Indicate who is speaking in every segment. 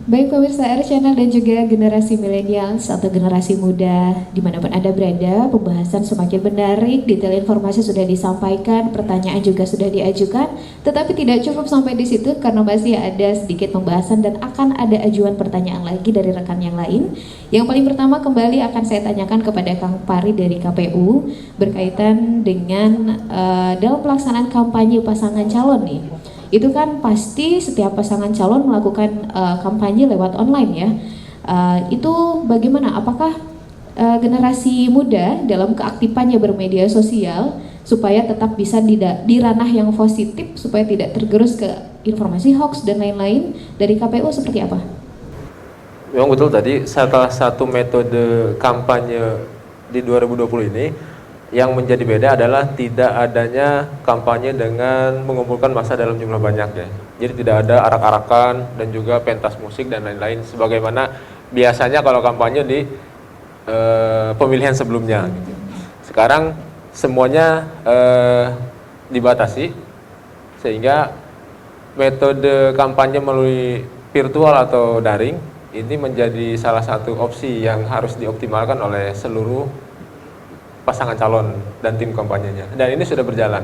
Speaker 1: Baik pemirsa R Channel dan juga generasi milenials atau generasi muda dimanapun Anda berada, pembahasan semakin menarik, detail informasi sudah disampaikan, pertanyaan juga sudah diajukan, tetapi tidak cukup sampai di situ karena masih ada sedikit pembahasan dan akan ada ajuan pertanyaan lagi dari rekan yang lain. Yang paling pertama kembali akan saya tanyakan kepada Kang Pari dari KPU berkaitan dengan dalam pelaksanaan kampanye pasangan calon nih. Itu kan pasti setiap pasangan calon melakukan kampanye lewat online ya. Itu bagaimana? Apakah generasi muda dalam keaktifannya bermedia sosial supaya tetap bisa di ranah yang positif supaya tidak tergerus ke informasi hoax dan lain-lain, dari KPU seperti apa?
Speaker 2: Memang betul tadi, salah satu metode kampanye di 2020 ini yang menjadi beda adalah tidak adanya kampanye dengan mengumpulkan massa dalam jumlah banyak ya. Jadi tidak ada arak-arakan dan juga pentas musik dan lain-lain sebagaimana biasanya kalau kampanye di pemilihan sebelumnya. Gitu. Sekarang semuanya dibatasi sehingga metode kampanye melalui virtual atau daring ini menjadi salah satu opsi yang harus dioptimalkan oleh seluruh pasangan calon dan tim kampanyenya, dan ini sudah berjalan,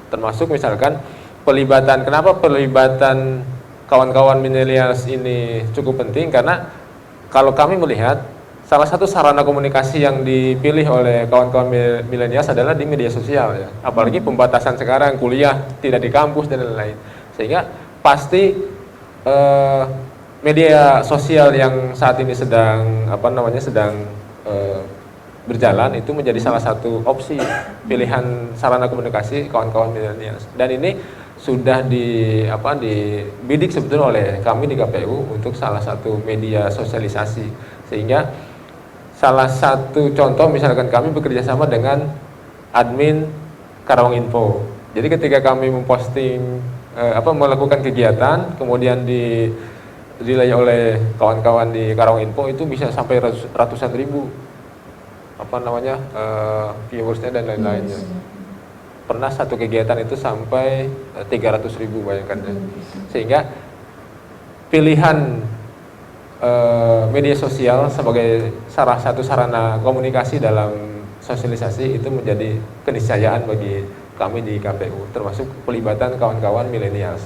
Speaker 2: termasuk misalkan pelibatan. Kenapa pelibatan kawan-kawan milenials ini cukup penting? Karena kalau kami melihat salah satu sarana komunikasi yang dipilih oleh kawan-kawan milenials adalah di media sosial ya, apalagi pembatasan sekarang, kuliah tidak di kampus dan lain-lain, sehingga pasti media sosial yang saat ini sedang berjalan itu menjadi salah satu opsi pilihan sarana komunikasi kawan-kawan milenial, dan ini sudah dibidik sebetulnya oleh kami di KPU untuk salah satu media sosialisasi. Sehingga salah satu contoh misalkan kami bekerja sama dengan admin Karawang Info. Jadi ketika kami memposting melakukan kegiatan kemudian dinilai oleh kawan-kawan di Karawang Info, itu bisa sampai ratusan ribu viewersnya dan lain-lainnya. Pernah satu kegiatan itu sampai 300.000, bayangkan ya. Sehingga pilihan media sosial sebagai salah satu sarana komunikasi dalam sosialisasi itu menjadi keniscayaan bagi kami di KPU, termasuk pelibatan kawan-kawan milenials.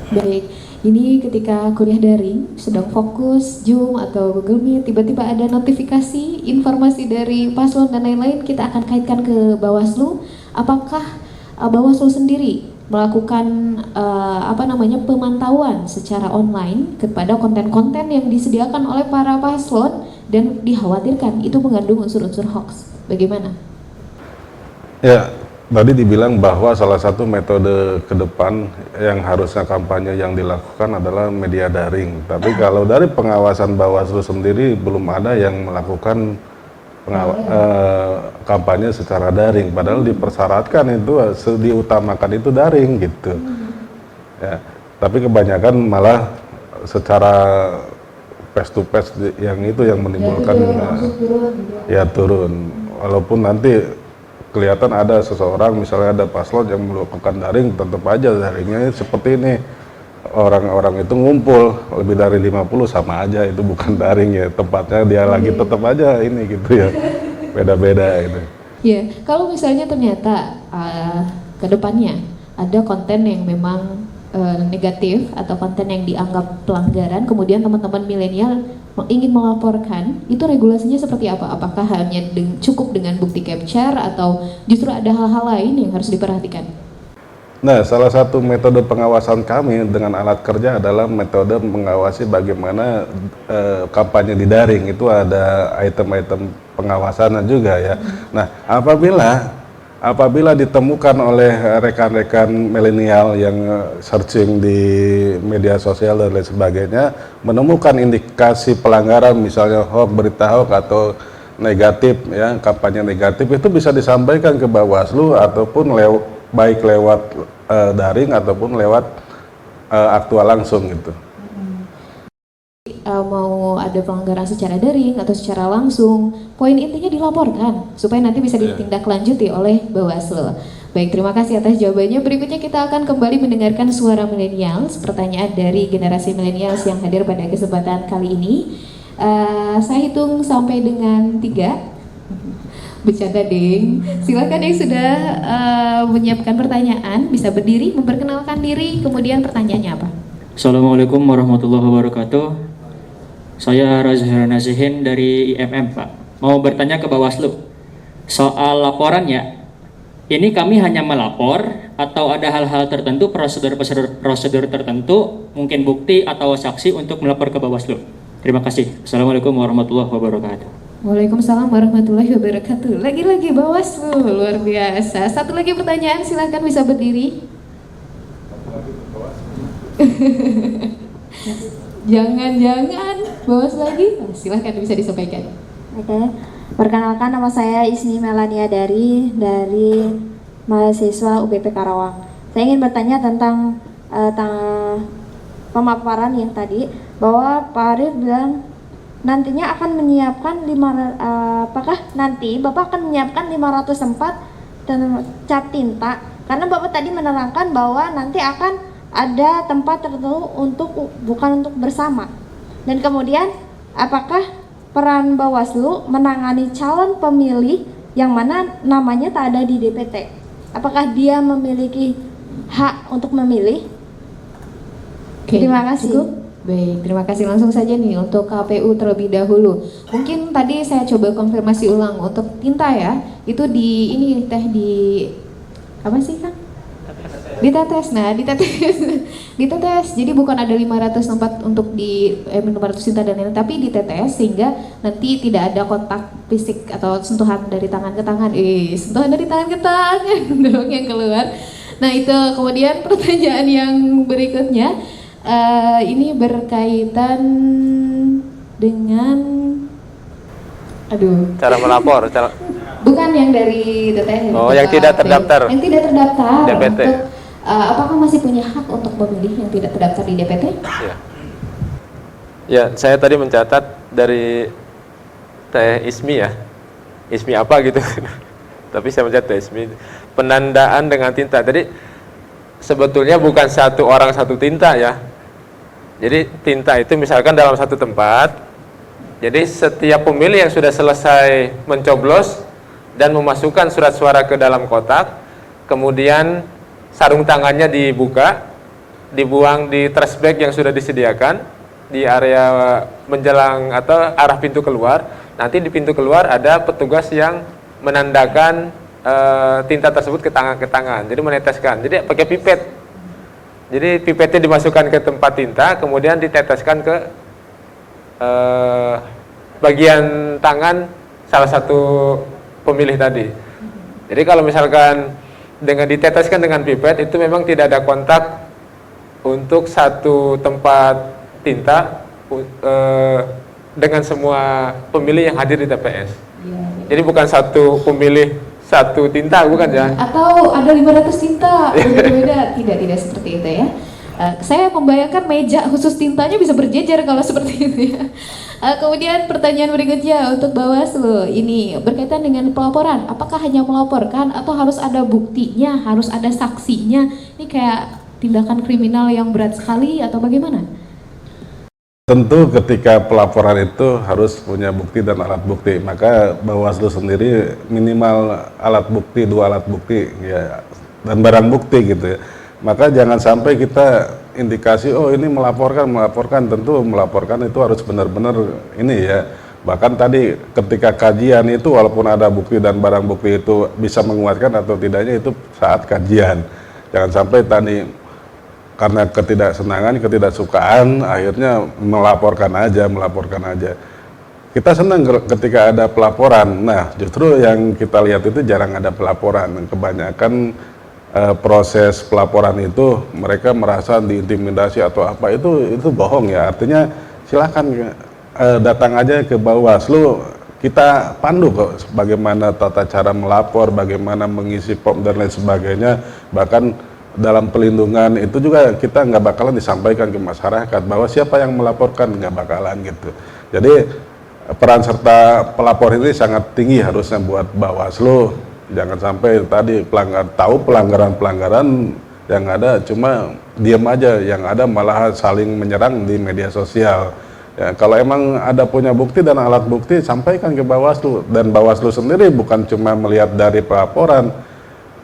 Speaker 1: Baik, ini ketika kuliah daring, sedang fokus Zoom atau Google Meet, tiba-tiba ada notifikasi, informasi dari paslon dan lain-lain, kita akan kaitkan ke Bawaslu. Apakah Bawaslu sendiri melakukan pemantauan secara online kepada konten-konten yang disediakan oleh para paslon dan dikhawatirkan itu mengandung unsur-unsur hoax? Bagaimana?
Speaker 3: Ya, tadi dibilang bahwa salah satu metode ke depan yang harusnya kampanye yang dilakukan adalah media daring. Tapi kalau dari pengawasan Bawaslu sendiri belum ada yang melakukan kampanye secara daring. Padahal dipersyaratkan itu, diutamakan itu daring gitu. Ya, tapi kebanyakan malah secara face to face yang itu yang menimbulkan turun. Walaupun nanti kelihatan ada seseorang, misalnya ada paslon yang melakukan daring, tetap aja daringnya seperti ini, orang-orang itu ngumpul lebih dari 50 sama aja, itu bukan daring ya, tempatnya dia lagi tetap aja ini gitu ya, beda-beda gitu.
Speaker 1: Ya, kalau misalnya ternyata ke depannya ada konten yang memang negatif atau konten yang dianggap pelanggaran, kemudian teman-teman milenial ingin melaporkan, itu regulasinya seperti apa? Apakah hanya cukup dengan bukti capture atau justru ada hal-hal lain yang harus diperhatikan?
Speaker 3: Nah, salah satu metode pengawasan kami dengan alat kerja adalah metode mengawasi bagaimana kampanye di daring. Itu ada item-item pengawasannya juga ya. Nah, apabila ditemukan oleh rekan-rekan milenial yang searching di media sosial dan lain sebagainya, menemukan indikasi pelanggaran, misalnya hoax, berita hoax atau negatif ya, kampanye negatif, itu bisa disampaikan ke Bawaslu ataupun baik lewat daring ataupun lewat aktual langsung gitu.
Speaker 1: Mau ada pelanggaran secara daring atau secara langsung, poin intinya dilaporkan supaya nanti bisa ditindaklanjuti oleh Bawaslu. Baik, terima kasih atas jawabannya. Berikutnya kita akan kembali mendengarkan suara milenials, pertanyaan dari generasi milenials yang hadir pada kesempatan kali ini. Saya hitung sampai dengan 3. Bercanda ding. Silakan yang sudah menyiapkan pertanyaan bisa berdiri, memperkenalkan diri, kemudian pertanyaannya apa?
Speaker 4: Assalamualaikum warahmatullahi wabarakatuh. Saya Razhar Nazihin dari IMM, Pak. Mau bertanya ke Bawaslu soal laporannya. Ini kami hanya melapor atau ada hal-hal tertentu, prosedur tertentu, mungkin bukti atau saksi untuk melapor ke Bawaslu? Terima kasih. Assalamualaikum warahmatullahi wabarakatuh.
Speaker 1: Waalaikumsalam warahmatullahi wabarakatuh. Lagi-lagi Bawaslu, luar biasa. Satu lagi pertanyaan, silakan bisa berdiri. Jangan-jangan Bawaslu lagi? Silakan bisa disampaikan.
Speaker 5: Oke, perkenalkan nama saya Isni Melania dari mahasiswa UBP Karawang. Saya ingin bertanya tentang pemaparan yang tadi, bahwa Pak Arief bilang nantinya akan menyiapkan apakah nanti Bapak akan menyiapkan 500 tempat dan cat tinta, karena Bapak tadi menerangkan bahwa nanti akan ada tempat tertentu bukan untuk bersama. Dan kemudian apakah peran Bawaslu menangani calon pemilih yang mana namanya tak ada di DPT? Apakah dia memiliki hak untuk memilih?
Speaker 1: Oke,
Speaker 5: Terima kasih.
Speaker 1: cukup? Baik, terima kasih. Langsung saja nih untuk KPU terlebih dahulu. Mungkin tadi saya coba konfirmasi ulang untuk tinta ya. Itu di ini teh di apa sih Kang? Ditetes. Nah, ditetes. Jadi bukan ada 500 tempat untuk 500 tinta dan lain-lain, tapi ditetes sehingga nanti tidak ada kontak fisik atau sentuhan dari tangan ke tangan. Sentuhan dari tangan ke tangan dong yang keluar. Nah, itu kemudian pertanyaan yang berikutnya ini berkaitan dengan
Speaker 2: Cara melapor,
Speaker 1: bukan yang dari DTS.
Speaker 2: Oh, yang tidak terdaftar.
Speaker 1: Yang tidak terdaftar
Speaker 2: DPT.
Speaker 1: untuk apakah masih punya hak untuk memilih yang tidak terdaftar di DPT?
Speaker 2: Ya. Ya, saya tadi mencatat dari Teh Ismi ya. Ismi apa gitu. Tapi saya mencatat Teh Ismi, penandaan dengan tinta. Jadi sebetulnya bukan satu orang satu tinta ya. Jadi tinta itu misalkan dalam satu tempat. Jadi setiap pemilih yang sudah selesai mencoblos dan memasukkan surat suara ke dalam kotak, kemudian sarung tangannya dibuka, dibuang di trash bag yang sudah disediakan di area menjelang atau arah pintu keluar. Nanti di pintu keluar ada petugas yang menandakan tinta tersebut ke tangan, jadi meneteskan. Jadi pakai pipet. Jadi pipetnya dimasukkan ke tempat tinta, kemudian diteteskan ke bagian tangan salah satu pemilih tadi. Jadi kalau misalkan dengan diteteskan dengan pipet itu memang tidak ada kontak untuk satu tempat tinta dengan semua pemilih yang hadir di TPS. Jadi bukan satu pemilih satu tinta, bukan ya?
Speaker 1: Atau ada 500 tinta berbeda? Tidak seperti itu ya. Saya membayangkan meja khusus tintanya bisa berjejer kalau seperti itu ya. Kemudian pertanyaan berikutnya untuk Bawaslu, ini berkaitan dengan pelaporan. Apakah hanya melaporkan atau harus ada buktinya, harus ada saksinya? Ini kayak tindakan kriminal yang berat sekali atau bagaimana?
Speaker 3: Tentu ketika pelaporan itu harus punya bukti dan alat bukti, maka Bawaslu sendiri minimal alat bukti, 2 alat bukti ya, dan barang bukti gitu ya. Maka jangan sampai kita indikasi, oh ini melaporkan, tentu melaporkan itu harus benar-benar ini ya. Bahkan tadi ketika kajian itu walaupun ada bukti dan barang bukti itu bisa menguatkan atau tidaknya itu saat kajian. Jangan sampai tadi karena ketidaksenangan, ketidaksukaan akhirnya melaporkan aja. Kita senang ketika ada pelaporan. Nah, justru yang kita lihat itu jarang ada pelaporan. Kebanyakan proses pelaporan itu mereka merasa diintimidasi atau apa, itu bohong ya. Artinya silakan datang aja ke Bawaslu, kita pandu kok bagaimana tata cara melapor, bagaimana mengisi form dan lain sebagainya. Bahkan dalam pelindungan itu juga kita nggak bakalan disampaikan ke masyarakat bahwa siapa yang melaporkan, nggak bakalan gitu. Jadi peran serta pelapor ini sangat tinggi harusnya buat Bawaslu. Jangan sampai tadi tahu pelanggaran-pelanggaran yang ada cuma diam aja, yang ada malah saling menyerang di media sosial. Ya, kalau emang ada punya bukti dan alat bukti, sampaikan ke Bawaslu, dan Bawaslu sendiri bukan cuma melihat dari pelaporan.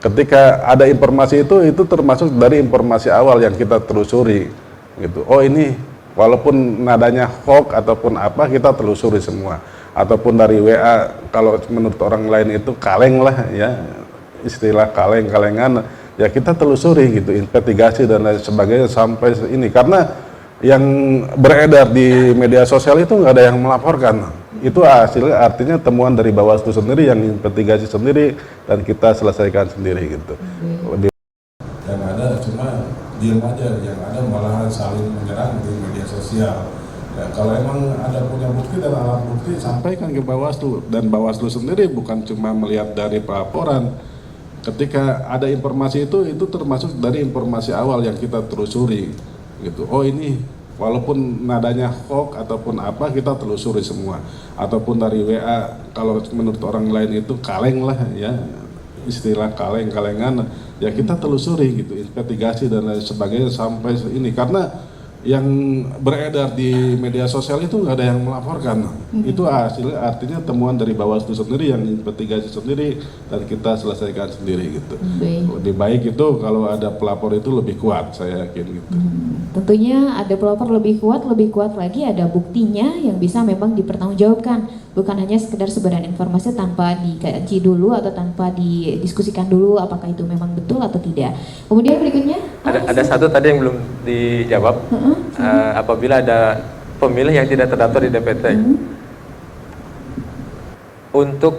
Speaker 3: Ketika ada informasi itu termasuk dari informasi awal yang kita telusuri gitu. Oh ini walaupun nadanya hoax ataupun apa, kita telusuri semua. Ataupun dari WA, kalau menurut orang lain itu kaleng lah ya, istilah kalengan, ya kita telusuri gitu, investigasi dan lain sebagainya sampai ini. Karena yang beredar di media sosial itu nggak ada yang melaporkan. Itu hasilnya, artinya temuan dari Bawaslu sendiri yang investigasi sendiri dan kita selesaikan sendiri gitu. Yang ada cuma diam aja, yang ada malah saling menyerang di media sosial. Ya, kalau emang ada punya bukti dan alat bukti, sampaikan ke Bawaslu, dan Bawaslu sendiri bukan cuma melihat dari pelaporan. Ketika ada informasi itu termasuk dari informasi awal yang kita telusuri gitu. Oh ini walaupun nadanya hoax ataupun apa, kita telusuri semua. Ataupun dari WA, kalau menurut orang lain itu kaleng lah ya, istilah kalengan, ya kita telusuri gitu, investigasi dan lain sebagainya sampai ini. Karena yang beredar di media sosial itu nggak ada yang melaporkan. Itu hasilnya, artinya temuan dari Bawaslu sendiri yang investigasi sendiri dan kita selesaikan sendiri gitu. Lebih baik itu kalau ada pelapor itu lebih kuat, saya yakin gitu.
Speaker 1: Tentunya ada pelapor lebih kuat lagi ada buktinya yang bisa memang dipertanggungjawabkan. Bukan hanya sekedar sebaran informasi tanpa dikaji dulu atau tanpa didiskusikan dulu apakah itu memang betul atau tidak. Kemudian berikutnya
Speaker 2: ada satu tadi yang belum dijawab. Apabila ada pemilih yang tidak terdaftar di DPT, untuk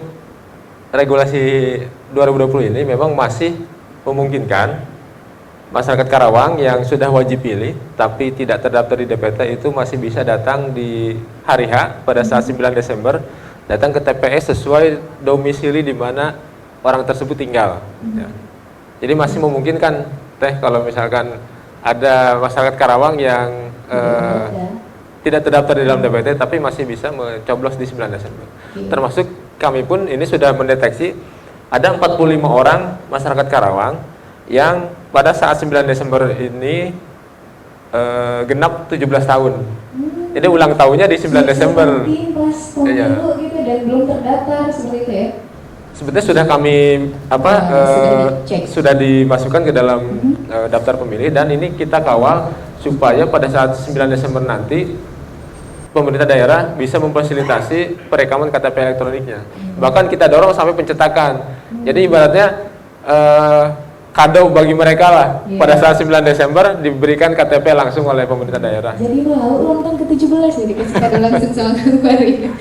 Speaker 2: regulasi 2020 ini memang masih memungkinkan masyarakat Karawang yang sudah wajib pilih tapi tidak terdaftar di DPT itu masih bisa datang di hari H pada saat 9 Desember, datang ke TPS sesuai domisili di mana orang tersebut tinggal. Ya. Jadi masih memungkinkan kalau misalkan ada masyarakat Karawang yang tidak terdaftar di dalam DPT tapi masih bisa mencoblos di 9 Desember. Termasuk kami pun ini sudah mendeteksi ada 45 orang masyarakat Karawang yang pada saat 9 Desember ini genap 17 tahun. Jadi ulang tahunnya di 9 Desember.
Speaker 1: Iya. Gitu dan belum terdaftar seperti itu ya.
Speaker 2: Sebetulnya sudah kami sudah dimasukkan ke dalam daftar pemilih, dan ini kita kawal supaya pada saat 9 Desember nanti pemerintah daerah bisa memfasilitasi perekaman KTP elektroniknya. Bahkan kita dorong sampai pencetakan. Jadi ibaratnya kado bagi mereka lah. Pada saat 9 Desember diberikan KTP langsung oleh pemerintah daerah.
Speaker 1: Jadi mau ulang tahun ke-17 ya dikasih kado langsung sama Kang Fahri.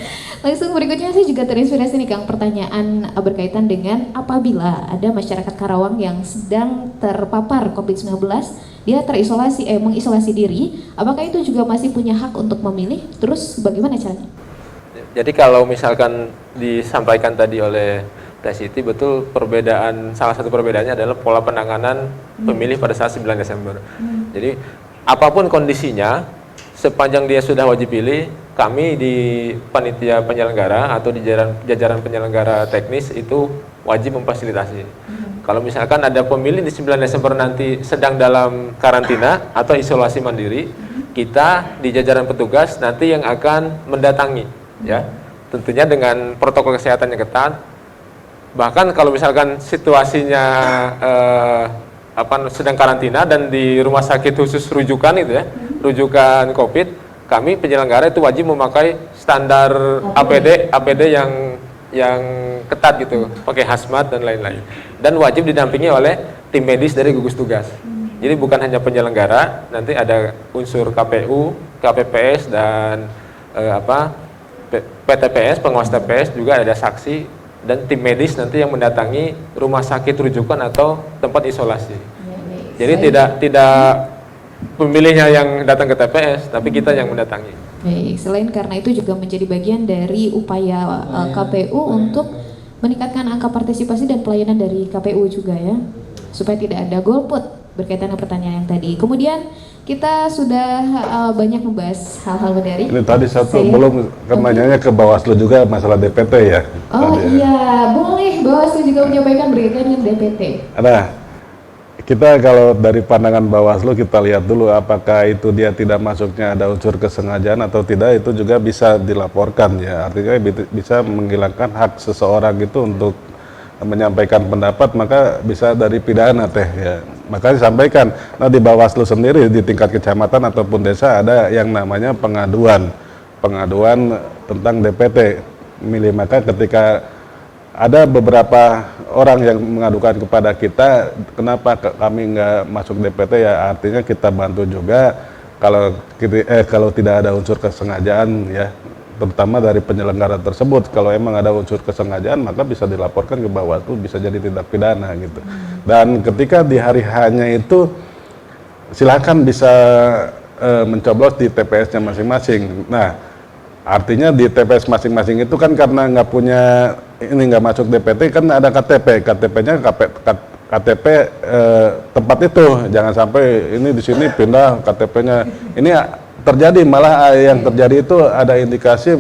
Speaker 1: Langsung berikutnya saya juga terinspirasi nih Kang, pertanyaan berkaitan dengan apabila ada masyarakat Karawang yang sedang terpapar COVID-19, dia mengisolasi diri, apakah itu juga masih punya hak untuk memilih? Terus bagaimana caranya?
Speaker 2: Jadi kalau misalkan disampaikan tadi oleh Teh Siti, betul salah satu perbedaannya adalah pola penanganan pemilih pada saat 9 Desember. Jadi apapun kondisinya, sepanjang dia sudah wajib pilih, kami di panitia penyelenggara atau di jajaran penyelenggara teknis itu wajib memfasilitasi. Kalau misalkan ada pemilih di 9 Desember nanti sedang dalam karantina atau isolasi mandiri, kita di jajaran petugas nanti yang akan mendatangi, ya, tentunya dengan protokol kesehatan yang ketat. Bahkan kalau misalkan situasinya sedang karantina dan di rumah sakit khusus rujukan itu ya, rujukan COVID, kami penyelenggara itu wajib memakai standar APD yang ketat gitu, pakai hazmat dan lain-lain, dan wajib didampingi oleh tim medis dari gugus tugas. Jadi bukan hanya penyelenggara, nanti ada unsur KPU, KPPS dan PTPS, pengawas TPS, juga ada saksi dan tim medis nanti yang mendatangi rumah sakit rujukan atau tempat isolasi. Jadi tidak pemilihnya yang datang ke TPS, tapi kita yang mendatangi.
Speaker 1: Baik, selain karena itu juga menjadi bagian dari upaya KPU untuk meningkatkan angka partisipasi dan pelayanan dari KPU juga ya, supaya tidak ada golput berkaitan dengan pertanyaan yang tadi. Kemudian kita sudah banyak membahas hal-hal menarik.
Speaker 3: Ini tadi belum nanyanya ke Bawaslu juga masalah DPT ya.
Speaker 1: Oh
Speaker 3: tadi.
Speaker 1: iya, boleh Bawaslu juga menyampaikan berkaitan dengan DPT.
Speaker 3: Nah, kita kalau dari pandangan Bawaslu kita lihat dulu apakah itu dia tidak masuknya ada unsur kesengajaan atau tidak, itu juga bisa dilaporkan ya. Artinya bisa menghilangkan hak seseorang itu untuk menyampaikan pendapat, maka bisa dari pidana teh ya. Makanya disampaikan. Nah, di Bawaslu sendiri di tingkat kecamatan ataupun desa ada yang namanya pengaduan tentang DPT. Maka ketika ada beberapa orang yang mengadukan kepada kita, kenapa kami nggak masuk DPT, ya artinya kita bantu juga kalau tidak ada unsur kesengajaan ya, terutama dari penyelenggara tersebut. Kalau emang ada unsur kesengajaan maka bisa dilaporkan ke Bawaslu, bisa jadi tindak pidana gitu. Dan ketika di hari hanya itu silakan bisa mencoblos di TPS-nya masing-masing. Nah, artinya di TPS masing-masing itu kan karena nggak punya nggak masuk DPT, kan ada KTP-nya KTP tempat itu. Jangan sampai ini di sini pindah KTP-nya. Ini terjadi, malah yang terjadi itu ada indikasi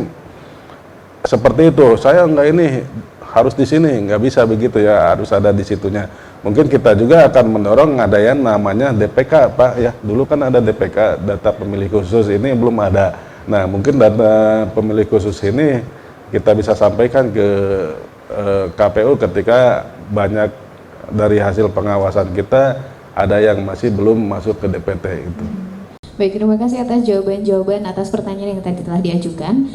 Speaker 3: seperti itu. Saya nggak ini harus di sini, nggak bisa begitu ya, harus ada di situnya. Mungkin kita juga akan mendorong ada yang namanya DPK, Pak ya. Dulu kan ada DPK, data pemilih khusus, ini belum ada. Nah, mungkin data pemilih khusus ini kita bisa sampaikan ke KPU ketika banyak dari hasil pengawasan kita ada yang masih belum masuk ke DPT itu.
Speaker 1: Baik, terima kasih atas jawaban-jawaban atas pertanyaan yang tadi telah diajukan.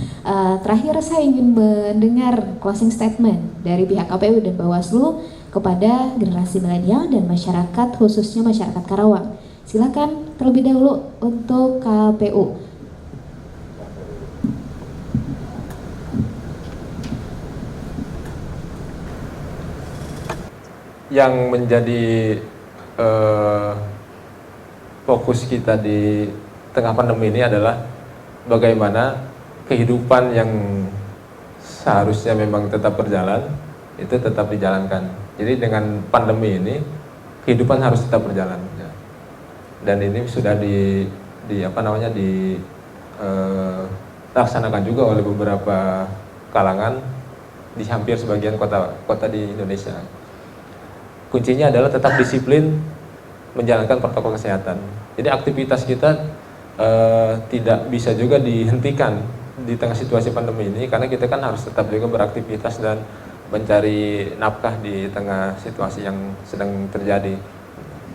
Speaker 1: Terakhir saya ingin mendengar closing statement dari pihak KPU dan Bawaslu kepada generasi milenial dan masyarakat, khususnya masyarakat Karawang. Silakan terlebih dahulu untuk KPU.
Speaker 2: Yang menjadi fokus kita di tengah pandemi ini adalah bagaimana kehidupan yang seharusnya memang tetap berjalan itu tetap dijalankan. Jadi dengan pandemi ini kehidupan harus tetap berjalan ya. Dan ini sudah dilaksanakan juga oleh beberapa kalangan di hampir sebagian kota di Indonesia. Kuncinya adalah tetap disiplin menjalankan protokol kesehatan. Jadi aktivitas kita tidak bisa juga dihentikan di tengah situasi pandemi ini, karena kita kan harus tetap juga beraktivitas dan mencari nafkah di tengah situasi yang sedang terjadi,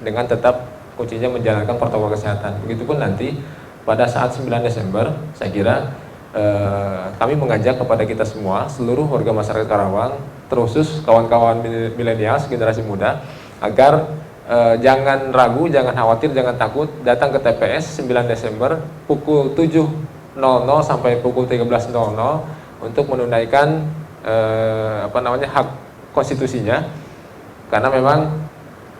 Speaker 2: dengan tetap kuncinya menjalankan protokol kesehatan. Begitupun nanti pada saat 9 Desember saya kira kami mengajak kepada kita semua, seluruh warga masyarakat Karawang, terkhusus kawan-kawan milenial generasi muda, agar jangan ragu, jangan khawatir, jangan takut, datang ke TPS 9 Desember pukul 7.00 sampai pukul 13.00 untuk menunaikan hak konstitusinya. Karena memang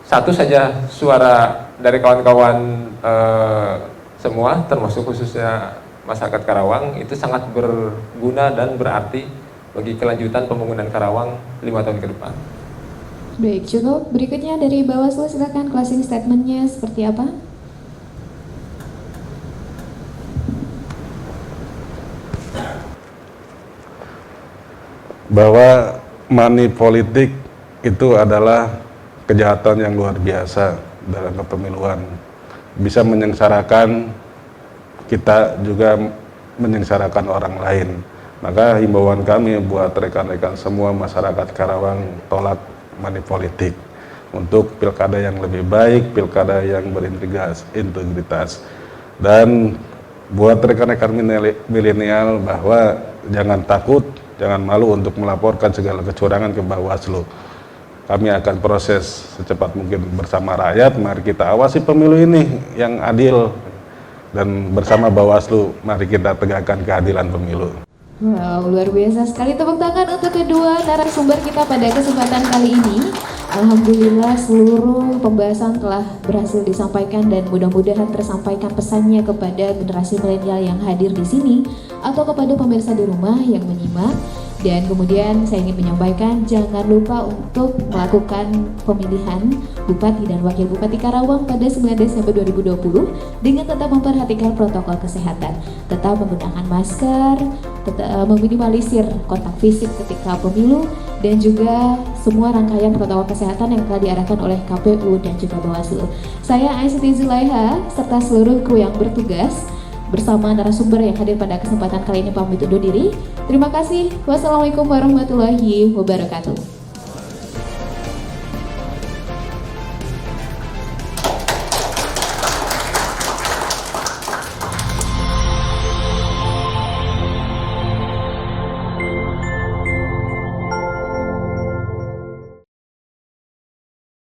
Speaker 2: satu saja suara dari kawan-kawan semua, termasuk khususnya masyarakat Karawang, itu sangat berguna dan berarti bagi kelanjutan pembangunan Karawang 5 tahun ke depan.
Speaker 1: Baik, cukup. Berikutnya dari Bawaslu, silakan closing statement-nya seperti apa?
Speaker 3: Bahwa money politik itu adalah kejahatan yang luar biasa dalam kepemiluan. Bisa menyengsarakan kita, juga menyengsarakan orang lain. Maka himbauan kami buat rekan-rekan semua masyarakat Karawang, tolak money politik untuk pilkada yang lebih baik, pilkada yang berintegritas. Dan buat rekan-rekan milenial bahwa jangan takut, jangan malu untuk melaporkan segala kecurangan ke Bawaslu. Kami akan proses secepat mungkin bersama rakyat. Mari kita awasi pemilu ini yang adil, dan bersama Bawaslu mari kita tegakkan keadilan pemilu.
Speaker 1: Wow, luar biasa sekali. Tepuk tangan untuk kedua narasumber kita pada kesempatan kali ini. Alhamdulillah seluruh pembahasan telah berhasil disampaikan dan mudah-mudahan tersampaikan pesannya kepada generasi milenial yang hadir di sini atau kepada pemirsa di rumah yang menyimak. Dan kemudian saya ingin menyampaikan jangan lupa untuk melakukan pemilihan Bupati dan Wakil Bupati Karawang pada 9 Desember 2020 dengan tetap memperhatikan protokol kesehatan, tetap menggunakan masker, tetap meminimalisir kontak fisik ketika pemilu, dan juga semua rangkaian protokol kesehatan yang telah diarahkan oleh KPU dan juga Bawaslu. Saya Aisyati Zulaiha serta seluruh kru yang bertugas bersama narasumber yang hadir pada kesempatan kali ini pamit undur diri. Terima kasih. Wassalamualaikum warahmatullahi wabarakatuh.